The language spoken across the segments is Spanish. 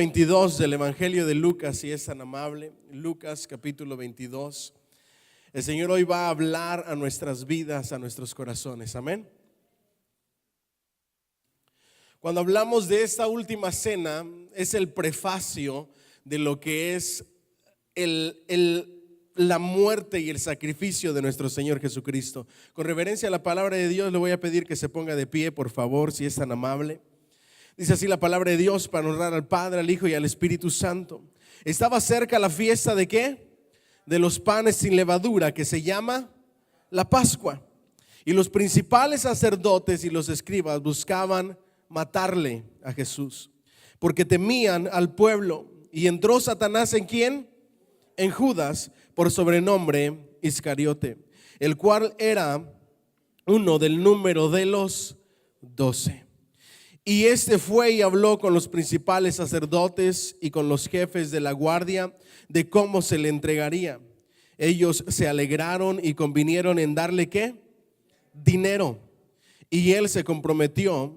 22 del Evangelio de Lucas, si es tan amable. Lucas capítulo 22. El Señor hoy va a hablar a nuestras vidas, a nuestros corazones. Amén. Cuando hablamos de esta última cena, es el prefacio de lo que es la muerte y el sacrificio de nuestro Señor Jesucristo. Con reverencia a la palabra de Dios, le voy a pedir que se ponga de pie, por favor, si es tan amable. Dice así la palabra de Dios para honrar al Padre, al Hijo y al Espíritu Santo. Estaba cerca la fiesta ¿de qué? De los panes sin levadura, que se llama la Pascua. Y los principales sacerdotes y los escribas buscaban matarle a Jesús, porque temían al pueblo. Y entró Satanás ¿en quién? En Judas, por sobrenombre Iscariote, el cual era uno del número de los 12. Y este fue y habló con los principales sacerdotes y con los jefes de la guardia de cómo se le entregaría. Ellos se alegraron y convinieron en darle ¿qué? Dinero. Y él se comprometió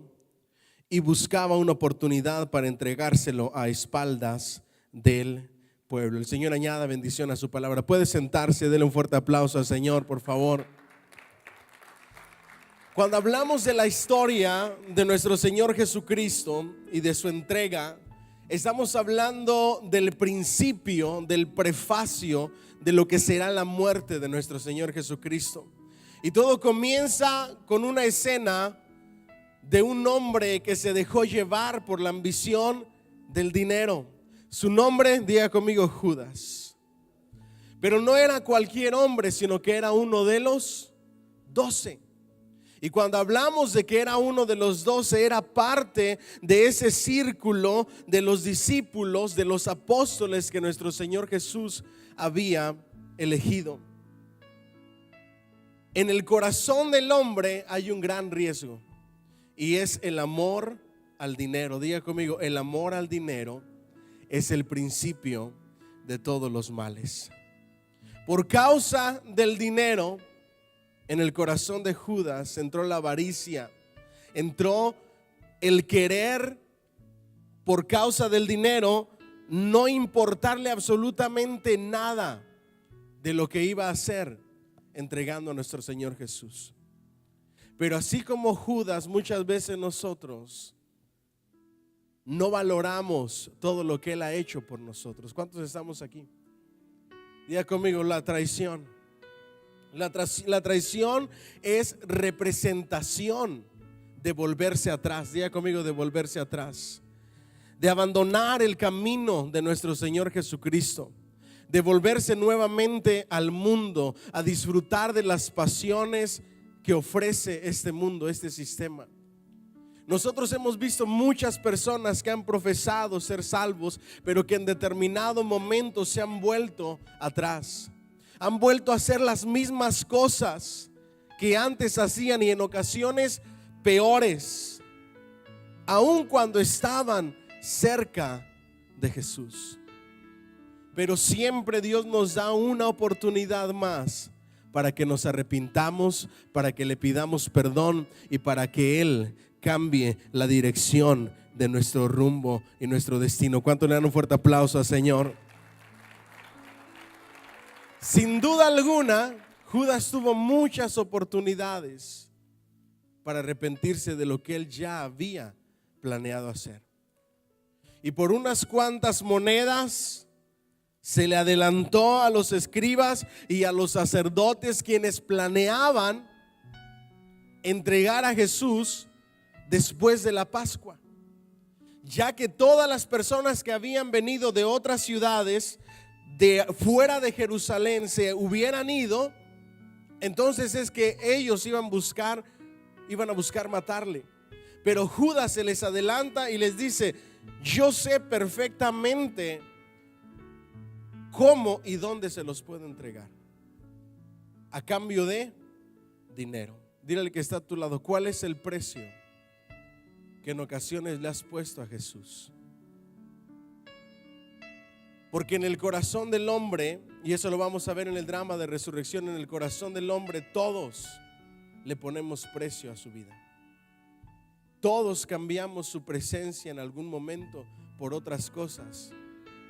y buscaba una oportunidad para entregárselo a espaldas del pueblo. El Señor añada bendición a su palabra. Puede sentarse, denle un fuerte aplauso al Señor, por favor. Cuando hablamos de la historia de nuestro Señor Jesucristo y de su entrega, estamos hablando del principio, del prefacio de lo que será la muerte de nuestro Señor Jesucristo. Y todo comienza con una escena de un hombre que se dejó llevar por la ambición del dinero. Su nombre, diga conmigo, Judas. Pero no era cualquier hombre, sino que era uno de los 12. Y cuando hablamos de que era uno de los 12, era parte de ese círculo de los discípulos, de los apóstoles que nuestro Señor Jesús había elegido. En el corazón del hombre hay un gran riesgo, y es el amor al dinero. Diga conmigo, el amor al dinero es el principio de todos los males. Por causa del dinero, en el corazón de Judas entró la avaricia, entró el querer, por causa del dinero, no importarle absolutamente nada de lo que iba a hacer entregando a nuestro Señor Jesús. Pero así como Judas, muchas veces nosotros no valoramos todo lo que Él ha hecho por nosotros. ¿Cuántos estamos aquí? Diga conmigo, la traición. La traición es representación de volverse atrás. Diga conmigo, de volverse atrás, de abandonar el camino de nuestro Señor Jesucristo, de volverse nuevamente al mundo, a disfrutar de las pasiones que ofrece este mundo, este sistema. Nosotros hemos visto muchas personas que han profesado ser salvos, pero que en determinado momento se han vuelto atrás. Han vuelto a hacer las mismas cosas que antes hacían, y en ocasiones peores, aun cuando estaban cerca de Jesús. Pero siempre Dios nos da una oportunidad más para que nos arrepintamos, para que le pidamos perdón y para que Él cambie la dirección de nuestro rumbo y nuestro destino. ¿Cuánto le dan un fuerte aplauso al Señor? Sin duda alguna, Judas tuvo muchas oportunidades para arrepentirse de lo que él ya había planeado hacer. Y por unas cuantas monedas se le adelantó a los escribas y a los sacerdotes, quienes planeaban entregar a Jesús después de la Pascua, ya que todas las personas que habían venido de otras ciudades de fuera de Jerusalén se hubieran ido, entonces es que ellos iban a buscar matarle. Pero Judas se les adelanta y les dice: yo sé perfectamente cómo y dónde se los puedo entregar, a cambio de dinero. Dile al que está a tu lado, ¿cuál es el precio que en ocasiones le has puesto a Jesús? Porque en el corazón del hombre, y eso lo vamos a ver en el drama de resurrección, en el corazón del hombre todos le ponemos precio a su vida. Todos cambiamos su presencia en algún momento por otras cosas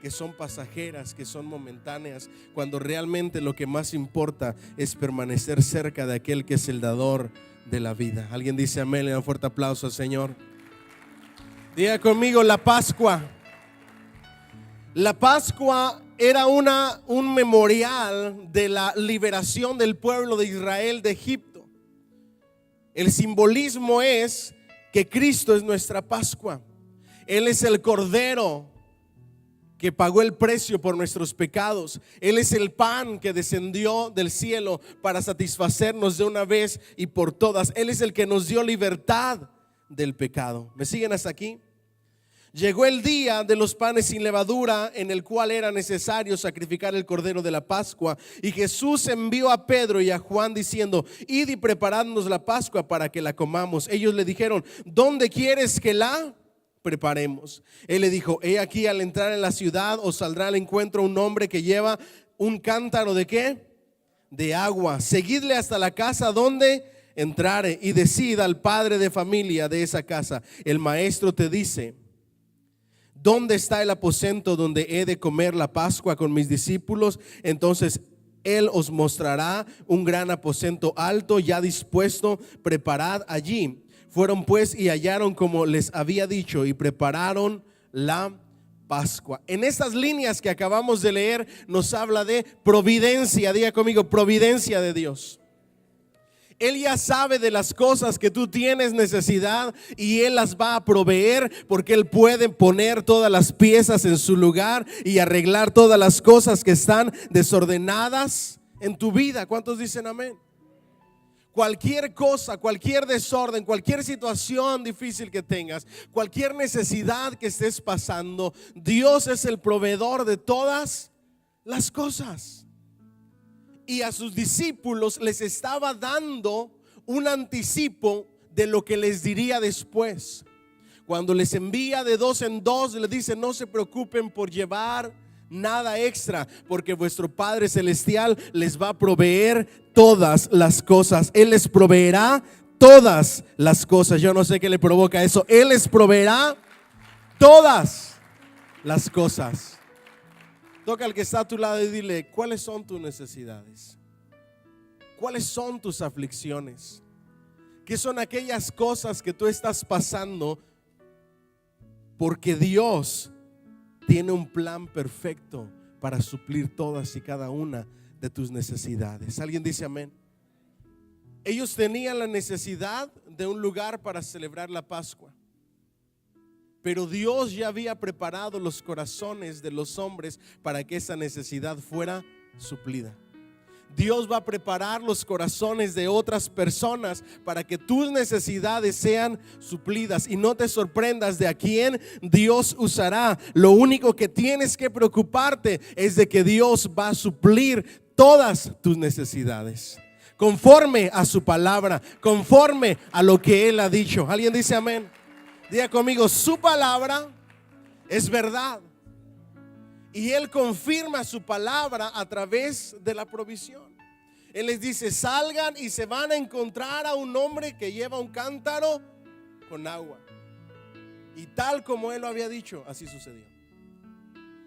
que son pasajeras, que son momentáneas, cuando realmente lo que más importa es permanecer cerca de aquel que es el dador de la vida. Alguien dice amén, le da un fuerte aplauso al Señor. Diga conmigo, la Pascua. La Pascua era un memorial de la liberación del pueblo de Israel de Egipto. El simbolismo es que Cristo es nuestra Pascua. Él es el Cordero que pagó el precio por nuestros pecados. Él es el pan que descendió del cielo para satisfacernos de una vez y por todas. Él es el que nos dio libertad del pecado. ¿Me siguen hasta aquí? Llegó el día de los panes sin levadura, en el cual era necesario sacrificar el cordero de la Pascua. Y Jesús envió a Pedro y a Juan diciendo: id y preparadnos la Pascua para que la comamos. Ellos le dijeron: ¿dónde quieres que la preparemos? Él le dijo: he aquí, al entrar en la ciudad os saldrá al encuentro un hombre que lleva un cántaro ¿de qué? De agua. Seguidle hasta la casa donde entrare y decid al padre de familia de esa casa: el maestro te dice, ¿dónde está el aposento donde he de comer la Pascua con mis discípulos? Entonces él os mostrará un gran aposento alto ya dispuesto, preparad allí. Fueron pues y hallaron como les había dicho y prepararon la Pascua. En estas líneas que acabamos de leer nos habla de providencia. Diga conmigo, providencia de Dios. Él ya sabe de las cosas que tú tienes necesidad y Él las va a proveer, porque Él puede poner todas las piezas en su lugar y arreglar todas las cosas que están desordenadas en tu vida. ¿Cuántos dicen amén? Cualquier cosa, cualquier desorden, cualquier situación difícil que tengas, cualquier necesidad que estés pasando, Dios es el proveedor de todas las cosas. Y a sus discípulos les estaba dando un anticipo de lo que les diría después. Cuando les envía de dos en dos, les dice: no se preocupen por llevar nada extra, porque vuestro Padre Celestial les va a proveer todas las cosas. Él les proveerá todas las cosas. Yo no sé qué le provoca eso. Él les proveerá todas las cosas. Toca al que está a tu lado y dile: ¿cuáles son tus necesidades? ¿Cuáles son tus aflicciones? ¿Qué son aquellas cosas que tú estás pasando? Porque Dios tiene un plan perfecto para suplir todas y cada una de tus necesidades. ¿Alguien dice amén? Ellos tenían la necesidad de un lugar para celebrar la Pascua, pero Dios ya había preparado los corazones de los hombres para que esa necesidad fuera suplida. Dios va a preparar los corazones de otras personas para que tus necesidades sean suplidas. Y no te sorprendas de a quién Dios usará. Lo único que tienes que preocuparte es de que Dios va a suplir todas tus necesidades, conforme a su palabra, conforme a lo que Él ha dicho. ¿Alguien dice amén? Diga conmigo: su palabra es verdad. Y Él confirma su palabra a través de la provisión. Él les dice: salgan y se van a encontrar a un hombre que lleva un cántaro con agua. Y tal como Él lo había dicho, así sucedió.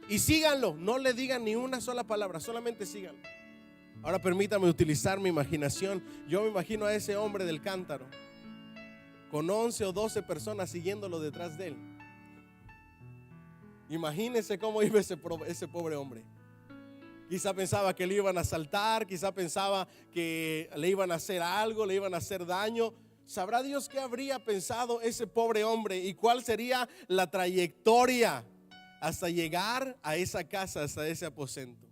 Y síganlo, no le digan ni una sola palabra, solamente síganlo. Ahora permítame utilizar mi imaginación. Yo me imagino a ese hombre del cántaro con 11 o 12 personas siguiéndolo detrás de él. Imagínense cómo iba ese pobre hombre. Quizá pensaba que le iban a asaltar, quizá pensaba que le iban a hacer algo, le iban a hacer daño. Sabrá Dios qué habría pensado ese pobre hombre y cuál sería la trayectoria hasta llegar a esa casa, hasta ese aposento.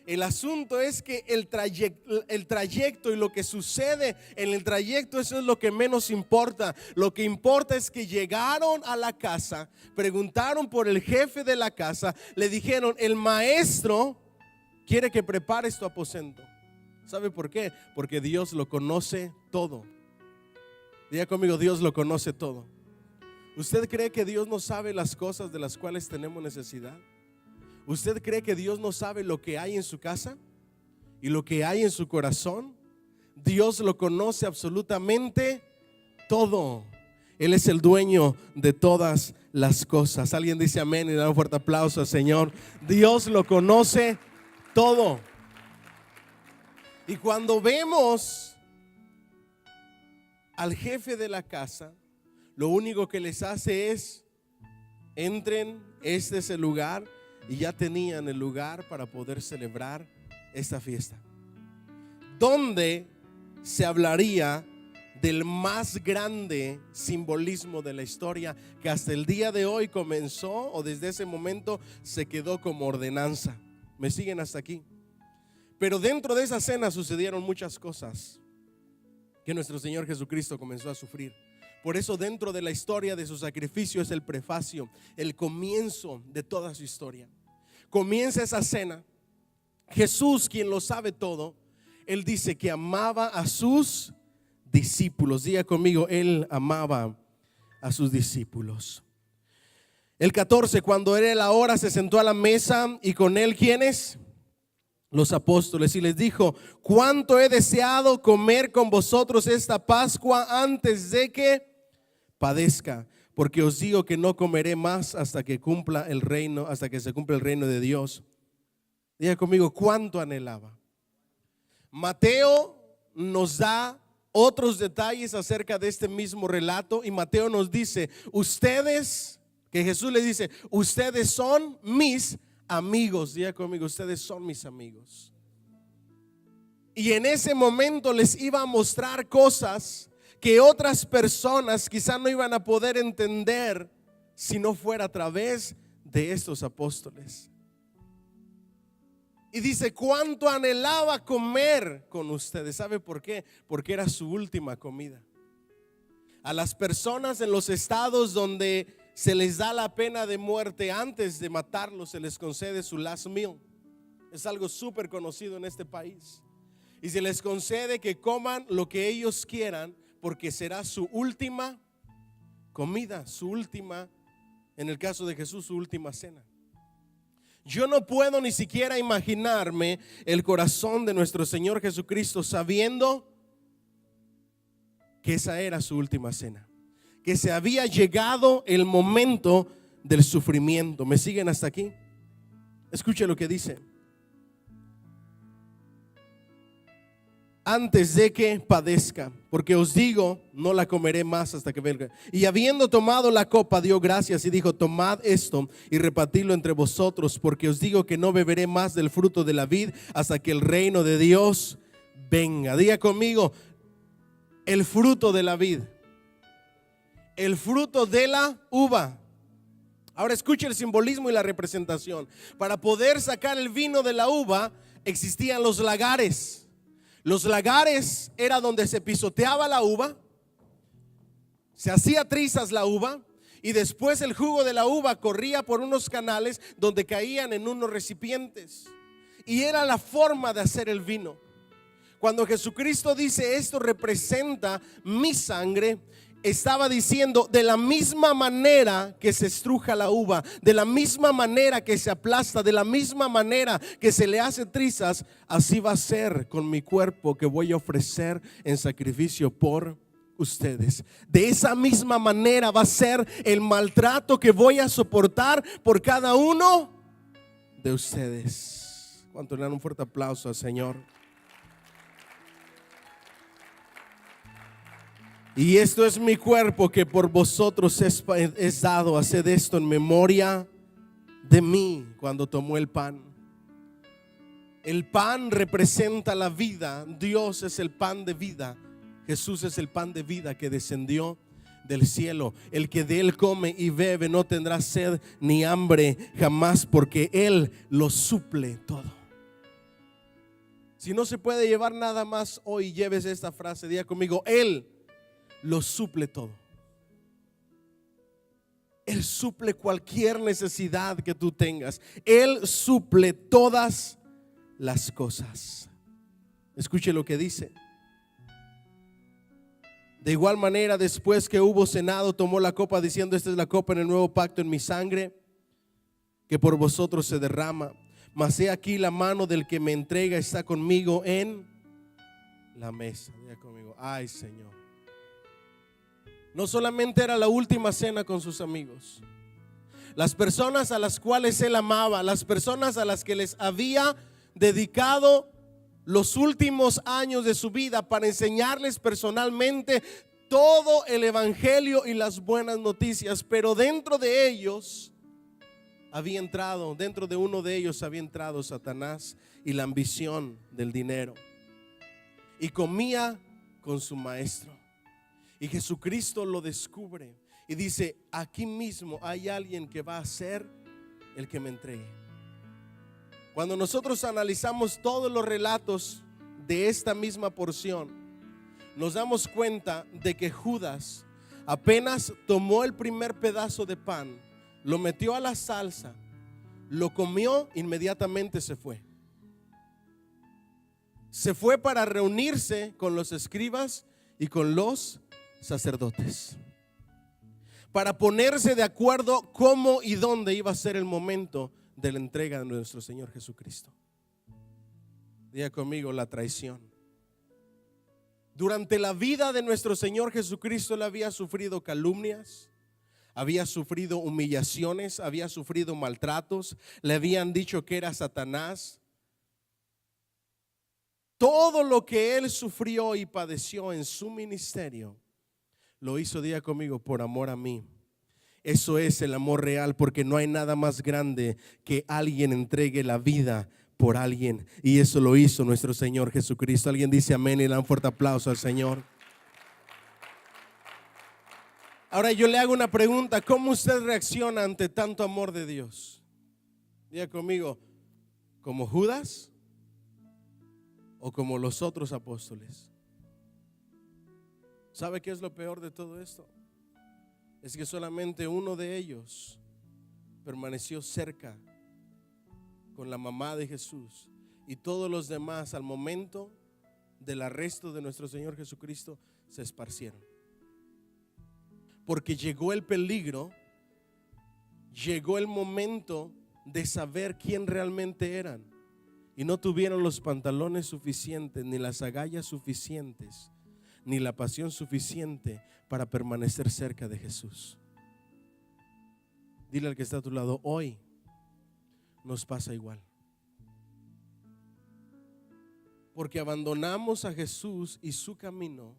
El asunto es que el trayecto y lo que sucede en el trayecto, eso es lo que menos importa. Lo que importa es que llegaron a la casa, preguntaron por el jefe de la casa, le dijeron: el maestro quiere que prepares tu aposento. ¿Sabe por qué? Porque Dios lo conoce todo. Diga conmigo: Dios lo conoce todo. ¿Usted cree que Dios no sabe las cosas de las cuales tenemos necesidad? ¿Usted cree que Dios no sabe lo que hay en su casa y lo que hay en su corazón? Dios lo conoce absolutamente todo. Él es el dueño de todas las cosas. Alguien dice amén y da un fuerte aplauso al Señor. Dios lo conoce todo. Y cuando vemos al jefe de la casa, lo único que les hace es: entren, este es el lugar. Y ya tenían el lugar para poder celebrar esta fiesta, donde se hablaría del más grande simbolismo de la historia, que hasta el día de hoy comenzó, o desde ese momento se quedó como ordenanza. ¿Me siguen hasta aquí? Pero dentro de esa cena sucedieron muchas cosas que nuestro Señor Jesucristo comenzó a sufrir. Por eso dentro de la historia de su sacrificio es el prefacio, el comienzo de toda su historia. Comienza esa cena. Jesús, quien lo sabe todo, Él dice que amaba a sus discípulos. Diga conmigo, Él amaba a sus discípulos. El 14, cuando era la hora, se sentó a la mesa y con Él, ¿quiénes? Los apóstoles, y les dijo: cuánto he deseado comer con vosotros esta Pascua antes de que padezca, porque os digo que no comeré más hasta que cumpla el reino, hasta que se cumpla el reino de Dios. Diga conmigo, cuánto anhelaba. Mateo nos da otros detalles acerca de este mismo relato, y Mateo nos dice: ustedes, que Jesús le dice, ustedes son mis amigos. Diga conmigo, ustedes son mis amigos. Y en ese momento les iba a mostrar cosas que otras personas quizá no iban a poder entender si no fuera a través de estos apóstoles. Y dice: cuánto anhelaba comer con ustedes. ¿Sabe por qué? Porque era su última comida. A las personas en los estados donde se les da la pena de muerte, antes de matarlos se les concede su last meal. Es algo súper conocido en este país. Y se les concede que coman lo que ellos quieran, porque será su última comida, su última, en el caso de Jesús, su última cena. Yo no puedo ni siquiera imaginarme el corazón de nuestro Señor Jesucristo sabiendo que esa era su última cena, que se había llegado el momento del sufrimiento. ¿Me siguen hasta aquí? Escuche lo que dice: antes de que padezca, porque os digo, no la comeré más hasta que venga. Y habiendo tomado la copa, dio gracias y dijo: tomad esto y repartidlo entre vosotros, porque os digo que no beberé más del fruto de la vid hasta que el reino de Dios venga. Diga conmigo, el fruto de la vid, el fruto de la uva. Ahora escuche el simbolismo y la representación. Para poder sacar el vino de la uva existían los lagares. Los lagares era donde se pisoteaba la uva, se hacía trizas la uva, y después el jugo de la uva corría por unos canales donde caían en unos recipientes, y era la forma de hacer el vino. Cuando Jesucristo dice: esto representa mi sangre, estaba diciendo: de la misma manera que se estruja la uva, de la misma manera que se aplasta, de la misma manera que se le hace trizas, así va a ser con mi cuerpo que voy a ofrecer en sacrificio por ustedes. De esa misma manera va a ser el maltrato que voy a soportar por cada uno de ustedes. ¿Cuánto le dan un fuerte aplauso al Señor? Y esto es mi cuerpo que por vosotros es dado. Haced esto en memoria de mí. Cuando tomó el pan. El pan representa la vida. Dios es el pan de vida. Jesús es el pan de vida que descendió del cielo. El que de él come y bebe no tendrá sed ni hambre jamás, porque él lo suple todo. Si no se puede llevar nada más hoy, llévese esta frase. Diga conmigo: él lo suple todo. Él suple cualquier necesidad que tú tengas. Él suple todas las cosas. Escuche lo que dice: de igual manera, después que hubo cenado, tomó la copa diciendo: esta es la copa en el nuevo pacto en mi sangre, que por vosotros se derrama. Mas he aquí, la mano del que me entrega está conmigo en la mesa. Diga conmigo: ay, Señor. No solamente era la última cena con sus amigos. Las personas a las cuales él amaba, las personas a las que les había dedicado los últimos años de su vida para enseñarles personalmente todo el evangelio y las buenas noticias. Pero dentro de ellos dentro de uno de ellos había entrado Satanás y la ambición del dinero. Y comía con su maestro. Y Jesucristo lo descubre y dice: aquí mismo hay alguien que va a ser el que me entregue. Cuando nosotros analizamos todos los relatos de esta misma porción, nos damos cuenta de que Judas apenas tomó el primer pedazo de pan, lo metió a la salsa, lo comió, inmediatamente se fue. Se fue para reunirse con los escribas y con los sacerdotes, para ponerse de acuerdo cómo y dónde iba a ser el momento de la entrega de nuestro Señor Jesucristo. Diga conmigo: la traición. Durante la vida de nuestro Señor Jesucristo, él había sufrido calumnias, había sufrido humillaciones, había sufrido maltratos, le habían dicho que era Satanás. Todo lo que él sufrió y padeció en su ministerio, lo hizo, diga conmigo, por amor a mí. Eso es el amor real, porque no hay nada más grande que alguien entregue la vida por alguien. Y eso lo hizo nuestro Señor Jesucristo. Alguien dice amén y le da un fuerte aplauso al Señor. Ahora yo le hago una pregunta: ¿cómo usted reacciona ante tanto amor de Dios? Diga conmigo: ¿como Judas o como los otros apóstoles? ¿Sabe qué es lo peor de todo esto? Es que solamente uno de ellos permaneció cerca con la mamá de Jesús, y todos los demás, al momento del arresto de nuestro Señor Jesucristo, se esparcieron. Porque llegó el peligro, llegó el momento de saber quién realmente eran, y no tuvieron los pantalones suficientes, ni las agallas suficientes, ni la pasión suficiente para permanecer cerca de Jesús. Dile al que está a tu lado: hoy nos pasa igual, porque abandonamos a Jesús y su camino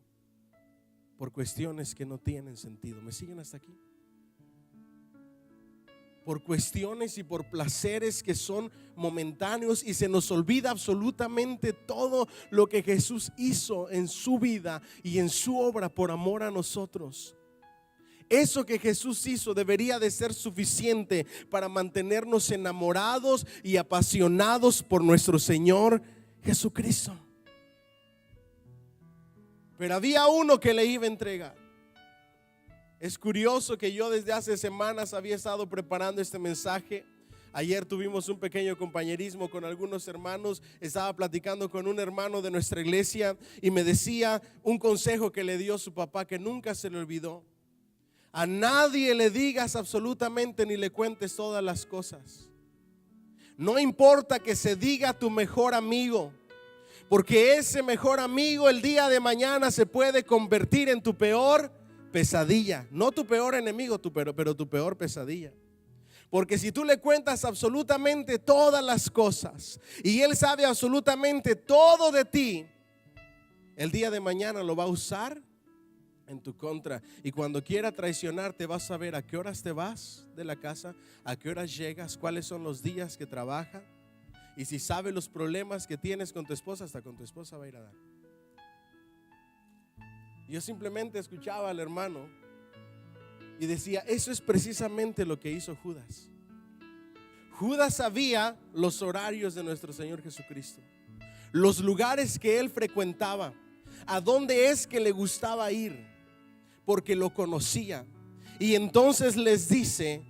por cuestiones que no tienen sentido. ¿Me siguen hasta aquí? Por cuestiones y por placeres que son momentáneos, y se nos olvida absolutamente todo lo que Jesús hizo en su vida y en su obra por amor a nosotros. Eso que Jesús hizo debería de ser suficiente para mantenernos enamorados y apasionados por nuestro Señor Jesucristo. Pero había uno que le iba a entregar. Es curioso que yo desde hace semanas había estado preparando este mensaje. Ayer tuvimos un pequeño compañerismo con algunos hermanos. Estaba platicando con un hermano de nuestra iglesia y me decía un consejo que le dio su papá, que nunca se le olvidó: a nadie le digas absolutamente ni le cuentes todas las cosas. No importa que se diga tu mejor amigo, porque ese mejor amigo el día de mañana se puede convertir en tu peor pesadilla. No tu peor enemigo, pero tu peor pesadilla. Porque si tú le cuentas absolutamente todas las cosas y él sabe absolutamente todo de ti, el día de mañana lo va a usar en tu contra. Y cuando quiera traicionarte, vas a saber a qué horas te vas de la casa, a qué horas llegas, cuáles son los días que trabaja. Y si sabe los problemas que tienes con tu esposa, hasta con tu esposa va a ir a dar. Yo simplemente escuchaba al hermano y decía: eso es precisamente lo que hizo Judas. Judas sabía los horarios de nuestro Señor Jesucristo, los lugares que él frecuentaba, a dónde es que le gustaba ir, porque lo conocía. Y entonces les dice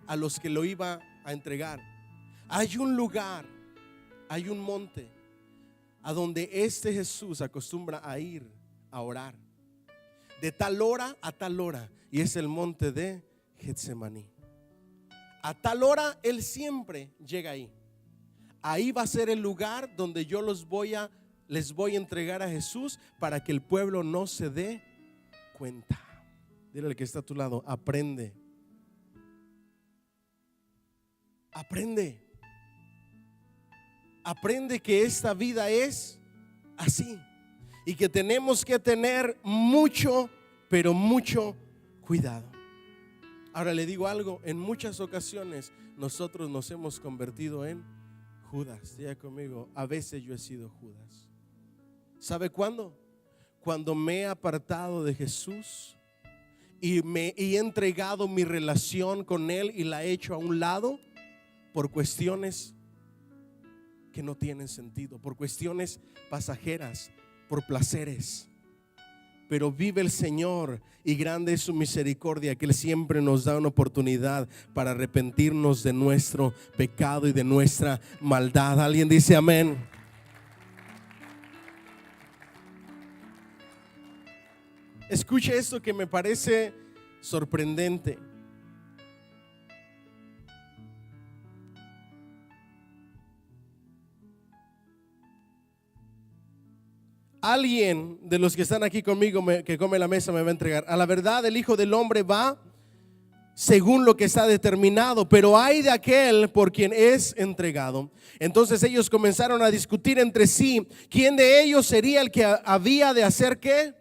a los que lo iba a entregar: hay un lugar, hay un monte a donde este Jesús acostumbra a ir a orar de tal hora a tal hora, y es el monte de Getsemaní. A tal hora él siempre llega ahí. Ahí va a ser el lugar donde yo les voy a entregar a Jesús, para que el pueblo no se dé cuenta. Dile al que está a tu lado, aprende. Aprende. Aprende que esta vida es así y que tenemos que tener mucho, pero mucho cuidado. Ahora le digo algo, en muchas ocasiones nosotros nos hemos convertido en Judas. Diga conmigo, a veces yo he sido Judas. ¿Sabe cuándo? Cuando me he apartado de Jesús y he entregado mi relación con Él y la he hecho a un lado por cuestiones que no tienen sentido, por cuestiones pasajeras, por placeres. Pero vive el Señor y grande es su misericordia, que Él siempre nos da una oportunidad para arrepentirnos de nuestro pecado y de nuestra maldad. ¿Alguien dice amén? Escuche esto que me parece sorprendente. Alguien de los que están aquí conmigo que come la mesa me va a entregar. A la verdad, el Hijo del Hombre va según lo que está determinado, pero hay de aquel por quien es entregado. Entonces ellos comenzaron a discutir entre sí quién de ellos sería el que había de hacer ¿qué?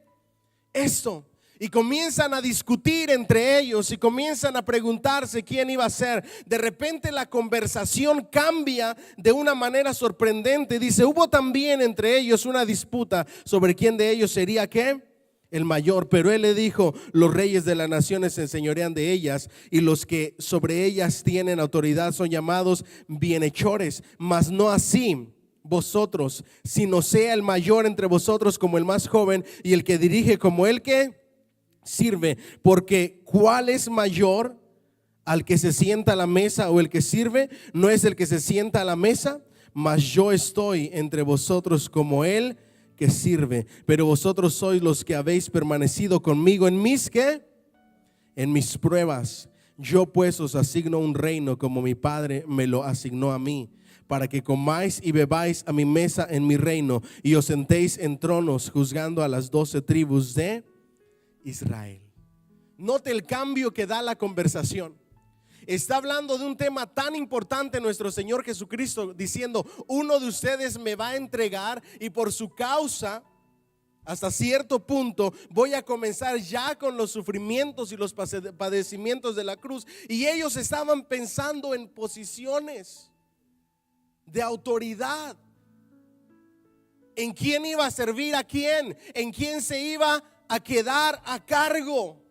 Esto. Y comienzan a discutir entre ellos y comienzan a preguntarse quién iba a ser. De repente la conversación cambia de una manera sorprendente. Dice, hubo también entre ellos una disputa sobre quién de ellos sería ¿qué? El mayor. Pero él le dijo, los reyes de las naciones se enseñorean de ellas y los que sobre ellas tienen autoridad son llamados bienhechores, mas no así vosotros, sino sea el mayor entre vosotros como el más joven y el que dirige como el que sirve, porque ¿cuál es mayor? ¿Al que se sienta a la mesa o el que sirve? ¿No es el que se sienta a la mesa? Mas yo estoy entre vosotros como el que sirve. Pero vosotros sois los que habéis permanecido conmigo en mis ¿qué? En mis pruebas. Yo pues os asigno un reino como mi Padre me lo asignó a mí, para que comáis y bebáis a mi mesa en mi reino y os sentéis en tronos juzgando a las 12 tribus de Israel. Note el cambio que da la conversación. Está hablando de un tema tan importante nuestro Señor Jesucristo, diciendo, uno de ustedes me va a entregar y por su causa, hasta cierto punto, voy a comenzar ya con los sufrimientos y los padecimientos de la cruz. Y ellos estaban pensando en posiciones de autoridad, en quién iba a servir a quién, en quién se iba a quedar a cargo.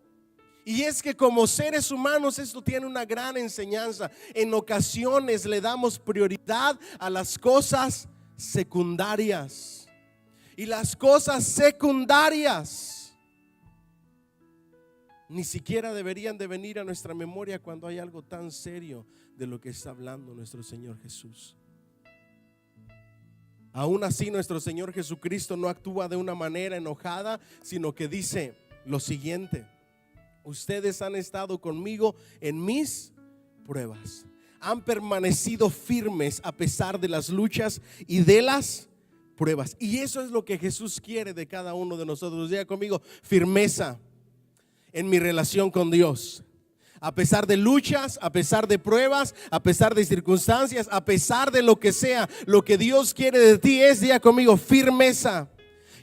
Y es que como seres humanos esto tiene una gran enseñanza. En ocasiones le damos prioridad a las cosas secundarias. Y las cosas secundarias ni siquiera deberían de venir a nuestra memoria cuando hay algo tan serio de lo que está hablando nuestro Señor Jesús. Aún así nuestro Señor Jesucristo no actúa de una manera enojada, sino que dice lo siguiente: ustedes han estado conmigo en mis pruebas, han permanecido firmes a pesar de las luchas y de las pruebas. Y eso es lo que Jesús quiere de cada uno de nosotros. Diga conmigo, firmeza en mi relación con Dios. A pesar de luchas, a pesar de pruebas, a pesar de circunstancias, a pesar de lo que sea, lo que Dios quiere de ti es, diga conmigo, firmeza.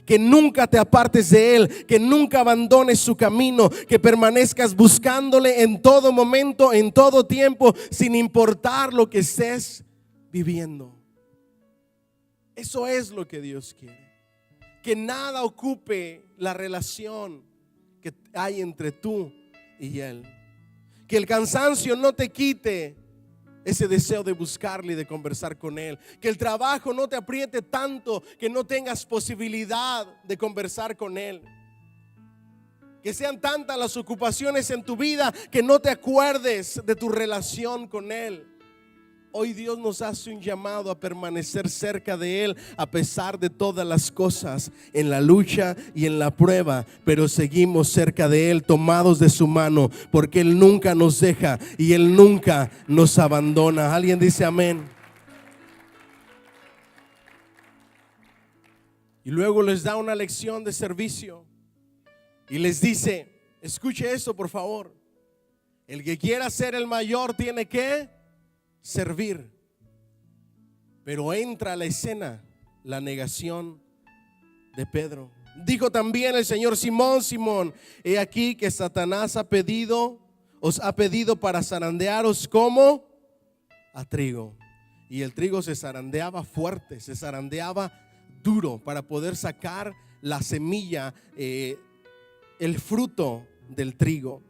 Que nunca te apartes de Él, que nunca abandones su camino, que permanezcas buscándole en todo momento, en todo tiempo, sin importar lo que estés viviendo. Eso es lo que Dios quiere. Que nada ocupe la relación que hay entre tú y Él. Que el cansancio no te quite ese deseo de buscarle y de conversar con Él. Que el trabajo no te apriete tanto que no tengas posibilidad de conversar con Él. Que sean tantas las ocupaciones en tu vida que no te acuerdes de tu relación con Él. Hoy Dios nos hace un llamado a permanecer cerca de Él a pesar de todas las cosas, en la lucha y en la prueba, pero seguimos cerca de Él, tomados de su mano, porque Él nunca nos deja y Él nunca nos abandona. ¿Alguien dice amén? Y luego les da una lección de servicio y les dice: Escuche esto, por favor. El que quiera ser el mayor tiene que servir. Pero entra a la escena la negación de Pedro. Dijo también el Señor: Simón, Simón, he aquí que Satanás os ha pedido para zarandearos como a trigo. Y el trigo se zarandeaba fuerte, se zarandeaba duro para poder sacar la semilla, el fruto del trigo.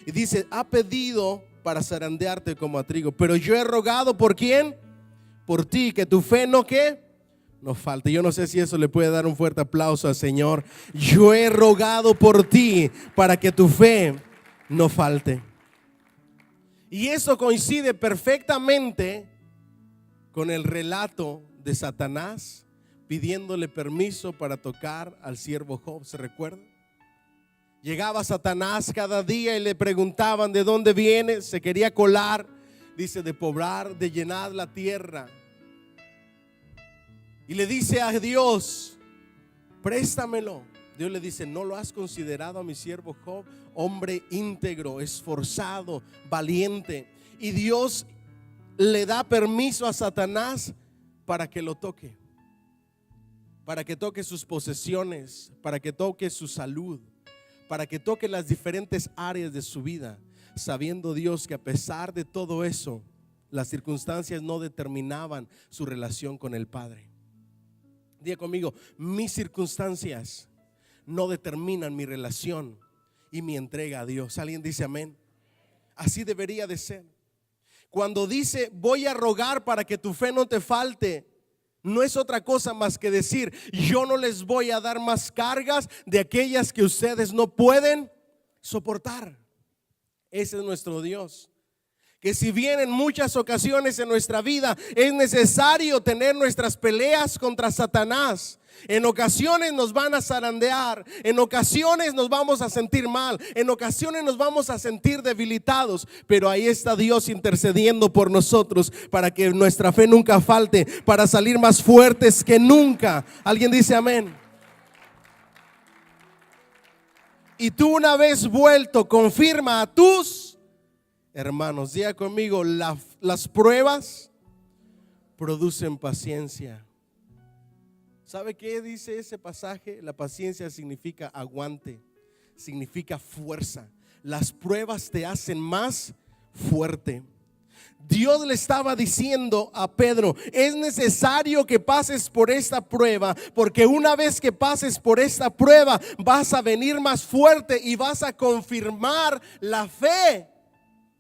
Y dice: ha pedido para zarandearte como a trigo, pero yo he rogado ¿por quién? Por ti, que tu fe no falte. Yo no sé si eso le puede dar un fuerte aplauso al Señor. Yo he rogado por ti para que tu fe no falte. Y eso coincide perfectamente con el relato de Satanás pidiéndole permiso para tocar al siervo Job. ¿Se recuerda? Llegaba Satanás cada día y le preguntaban: ¿de dónde viene? Se quería colar, dice, de poblar, de llenar la tierra. Y le dice a Dios: préstamelo. Dios le dice: ¿no lo has considerado a mi siervo Job? Hombre íntegro, esforzado, valiente. Y Dios le da permiso a Satanás para que lo toque, para que toque sus posesiones, para que toque su salud, para que toque las diferentes áreas de su vida, sabiendo Dios que a pesar de todo eso, las circunstancias no determinaban su relación con el Padre. Diga conmigo: mis circunstancias no determinan mi relación y mi entrega a Dios. ¿Alguien dice amén? Así debería de ser. Cuando dice: voy a rogar para que tu fe no te falte, no es otra cosa más que decir: yo no les voy a dar más cargas de aquellas que ustedes no pueden soportar. Ese es nuestro Dios. Que si bien en muchas ocasiones en nuestra vida es necesario tener nuestras peleas contra Satanás, en ocasiones nos van a zarandear, en ocasiones nos vamos a sentir mal, en ocasiones nos vamos a sentir debilitados, pero ahí está Dios intercediendo por nosotros para que nuestra fe nunca falte, para salir más fuertes que nunca. ¿Alguien dice amén? Y tú, una vez vuelto, confirma a tus hermanos. Diga conmigo: las pruebas producen paciencia. ¿Sabe qué dice ese pasaje? La paciencia significa aguante, significa fuerza. Las pruebas te hacen más fuerte. Dios le estaba diciendo a Pedro: es necesario que pases por esta prueba, porque una vez que pases por esta prueba vas a venir más fuerte y vas a confirmar la fe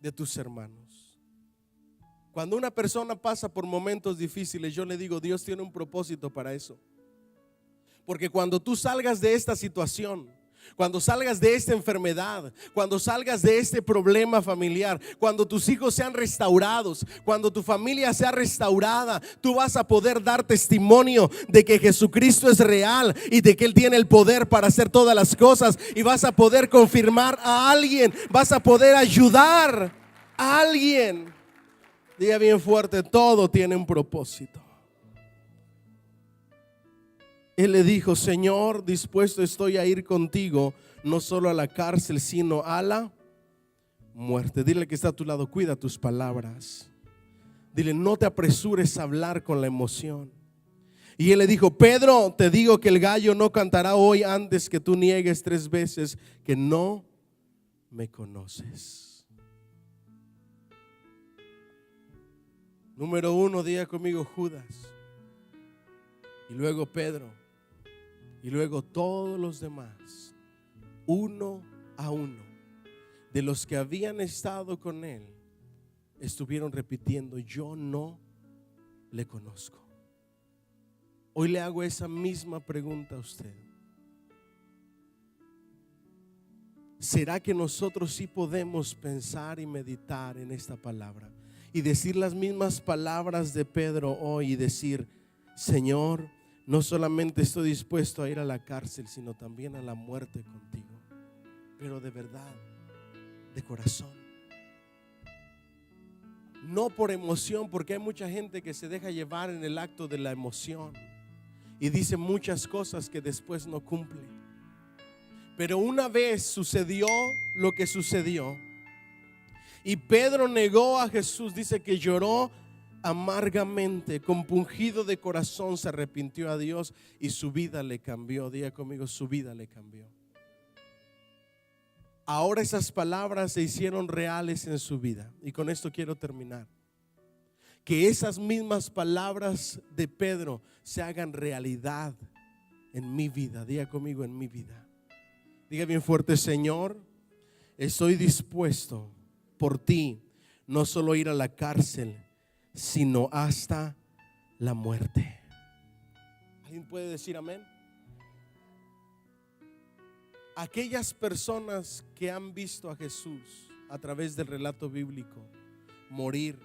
de tus hermanos. Cuando una persona pasa por momentos difíciles, yo le digo: Dios tiene un propósito para eso. Porque cuando tú salgas de esta situación, cuando salgas de esta enfermedad, cuando salgas de este problema familiar, cuando tus hijos sean restaurados, cuando tu familia sea restaurada, tú vas a poder dar testimonio de que Jesucristo es real y de que Él tiene el poder para hacer todas las cosas, y vas a poder confirmar a alguien, vas a poder ayudar a alguien. Diga bien fuerte: todo tiene un propósito. Él le dijo: Señor, dispuesto estoy a ir contigo, no solo a la cárcel, sino a la muerte. Dile que está a tu lado: cuida tus palabras. Dile: no te apresures a hablar con la emoción. Y él le dijo: Pedro, te digo que el gallo no cantará hoy antes que tú niegues 3 veces que no me conoces. Número 1, diga conmigo: Judas. Y luego Pedro. Y luego todos los demás, uno a uno, de los que habían estado con él, estuvieron repitiendo: yo no le conozco. Hoy le hago esa misma pregunta a usted. ¿Será que nosotros sí podemos pensar y meditar en esta palabra y decir las mismas palabras de Pedro hoy y decir: Señor, no solamente estoy dispuesto a ir a la cárcel, sino también a la muerte contigo, pero de verdad, de corazón, no por emoción? Porque hay mucha gente que se deja llevar en el acto de la emoción y dice muchas cosas que después no cumple. Pero una vez sucedió lo que sucedió y Pedro negó a Jesús, dice que lloró amargamente, compungido de corazón, se arrepintió a Dios y su vida le cambió. Diga conmigo, su vida le cambió. Ahora esas palabras se hicieron reales en su vida. Y con esto quiero terminar. Que esas mismas palabras de Pedro se hagan realidad en mi vida. Diga conmigo, en mi vida. Diga bien fuerte: Señor, estoy dispuesto por ti no solo ir a la cárcel, sino hasta la muerte. ¿Alguien puede decir amén? Aquellas personas que han visto a Jesús a través del relato bíblico morir,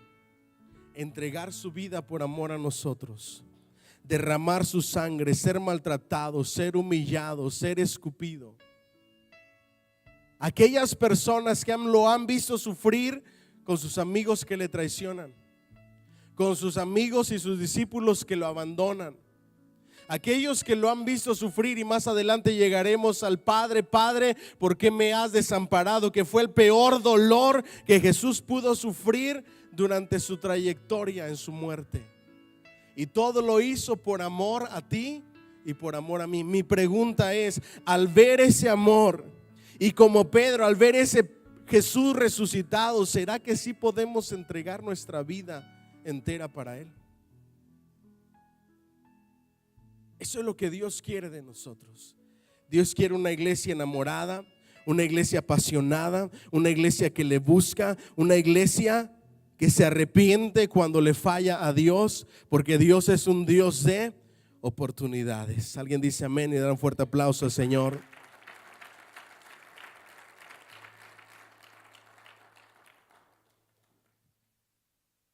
entregar su vida por amor a nosotros, derramar su sangre, ser maltratado, ser humillado, ser escupido. Aquellas personas que lo han visto sufrir con sus amigos que le traicionan, con sus amigos y sus discípulos que lo abandonan. Aquellos que lo han visto sufrir, y más adelante llegaremos al Padre: Padre, ¿por qué me has desamparado? Que fue el peor dolor que Jesús pudo sufrir durante su trayectoria en su muerte. Y todo lo hizo por amor a ti y por amor a mí. Mi pregunta es, al ver ese amor, y como Pedro, al ver ese Jesús resucitado, ¿será que sí podemos entregar nuestra vida entera para Él? Eso es lo que Dios quiere de nosotros. Dios quiere una iglesia enamorada, una iglesia apasionada, una iglesia que le busca, una iglesia que se arrepiente cuando le falla a Dios, porque Dios es un Dios de oportunidades. Alguien dice amén y da un fuerte aplauso al Señor.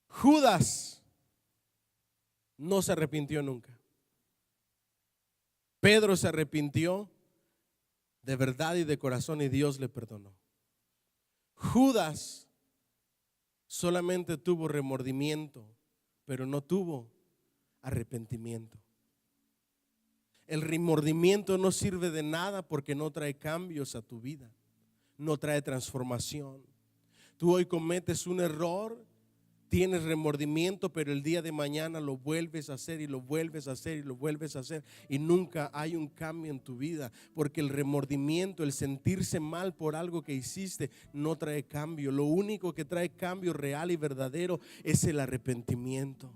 Judas no se arrepintió nunca. Pedro se arrepintió de verdad y de corazón y Dios le perdonó. Judas solamente tuvo remordimiento, pero no tuvo arrepentimiento. El remordimiento no sirve de nada porque no trae cambios a tu vida, no trae transformación. Tú hoy cometes un error, tienes remordimiento, pero el día de mañana lo vuelves a hacer y lo vuelves a hacer y lo vuelves a hacer, y nunca hay un cambio en tu vida, porque el remordimiento, el sentirse mal por algo que hiciste, no trae cambio. Lo único que trae cambio real y verdadero es el arrepentimiento.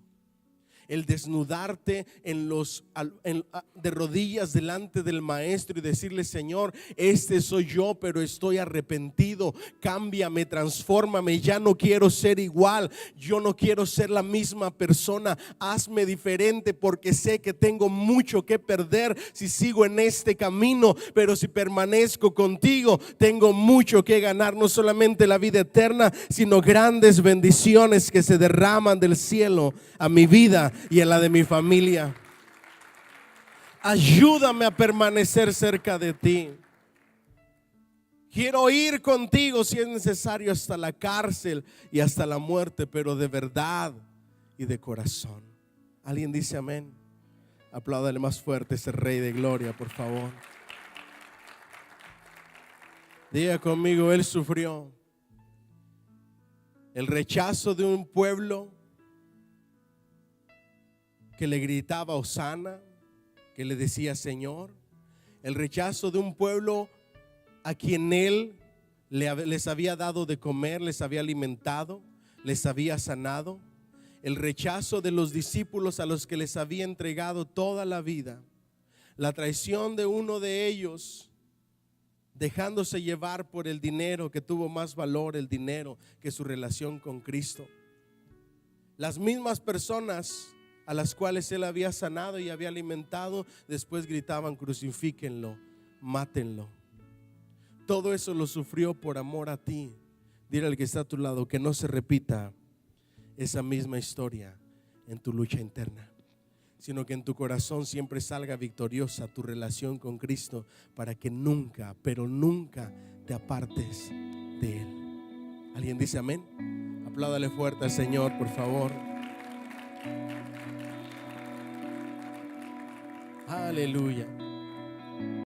El desnudarte de rodillas delante del Maestro y decirle: Señor, este soy yo, pero estoy arrepentido. Cámbiame, transfórmame. Ya no quiero ser igual. Yo no quiero ser la misma persona. Hazme diferente, porque sé que tengo mucho que perder si sigo en este camino, pero si permanezco contigo, tengo mucho que ganar. No solamente la vida eterna, sino grandes bendiciones que se derraman del cielo a mi vida y en la de mi familia. Ayúdame a permanecer cerca de ti. Quiero ir contigo si es necesario hasta la cárcel y hasta la muerte, pero de verdad y de corazón. ¿Alguien dice amén? Apláudale más fuerte a ese Rey de Gloria, por favor. Diga conmigo: Él sufrió el rechazo de un pueblo que le gritaba hosana, que le decía Señor. El rechazo de un pueblo a quien Él les había dado de comer, les había alimentado, les había sanado. El rechazo de los discípulos a los que les había entregado toda la vida. La traición de uno de ellos, dejándose llevar por el dinero, que tuvo más valor el dinero que su relación con Cristo. Las mismas personas a las cuales Él había sanado y había alimentado, después gritaban: crucifíquenlo, mátenlo. Todo eso lo sufrió por amor a ti. Dile al que está a tu lado que no se repita esa misma historia en tu lucha interna, sino que en tu corazón siempre salga victoriosa tu relación con Cristo, para que nunca, pero nunca te apartes de Él. ¿Alguien dice amén? Apláudale fuerte al Señor, por favor. Aleluya.